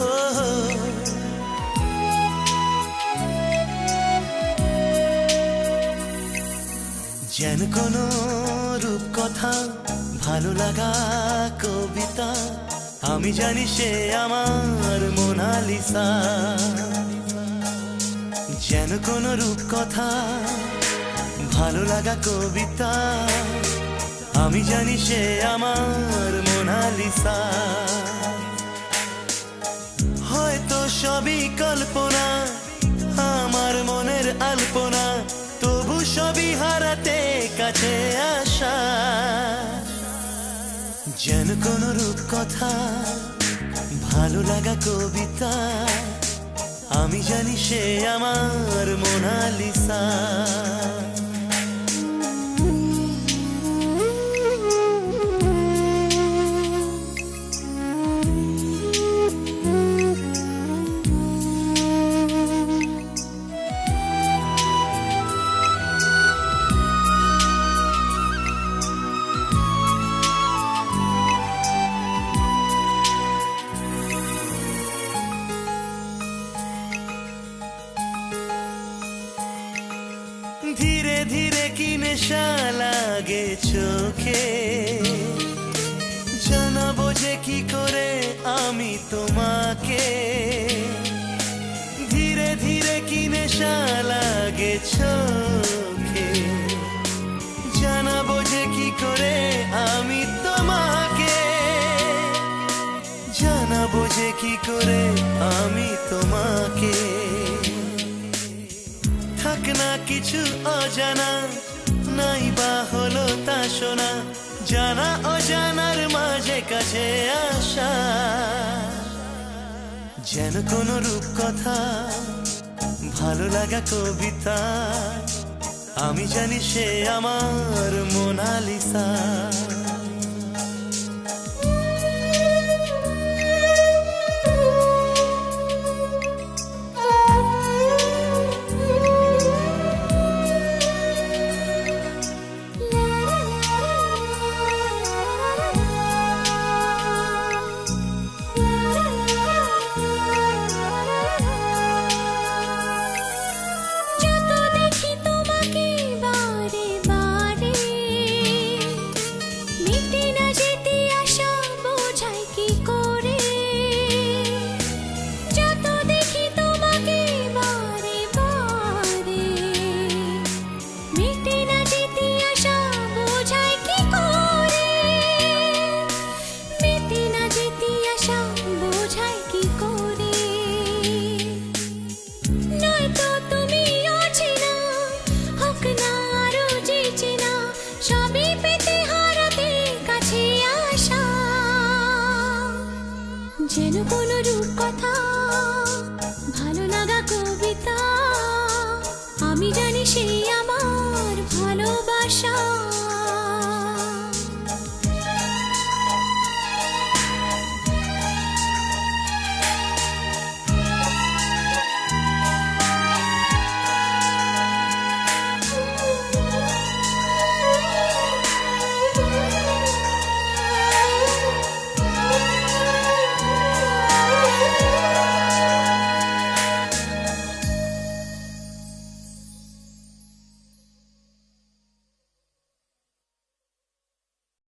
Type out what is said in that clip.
ও যেন কোনো রূপকথা, ভালো লাগা কবিতা, আমি জানি সে আমার মোনালিসা। যেন কোনো রূপকথা, ভালো লাগা কবিতা, আমি জানি সে আমার মোনালিসা। হয়তো সবই কল্পনা, আমার মনের আলপনা, তবু সবই হারাতে কাছে আসা। যেন কোনো রূপকথা, ভালো লাগা কবিতা, আমি জানি সে আমার মোনালিসা। ধীরে ধীরে কি নেশা লাগে চোখে, জানাবো যে কি করে আমি তোমাকে। ধীরে ধীরে কি নেশা লাগে চোখে, জানাবো যে কি করে আমি তোমাকে। জানাবো যে কি করে আমি তোমাকে। থাক না কিছু অজানা, নাই বা হলো তা শোনা, জানা অজানার মাঝে কাছে আসা। যেন কোনো রূপকথা, ভালো লাগা কবিতা, আমি জানি সে আমার মোনালিসা। যেন কোনো রূপকথা, ভালো লাগা কবিতা, আমি জানি সেই আমার ভালোবাসা।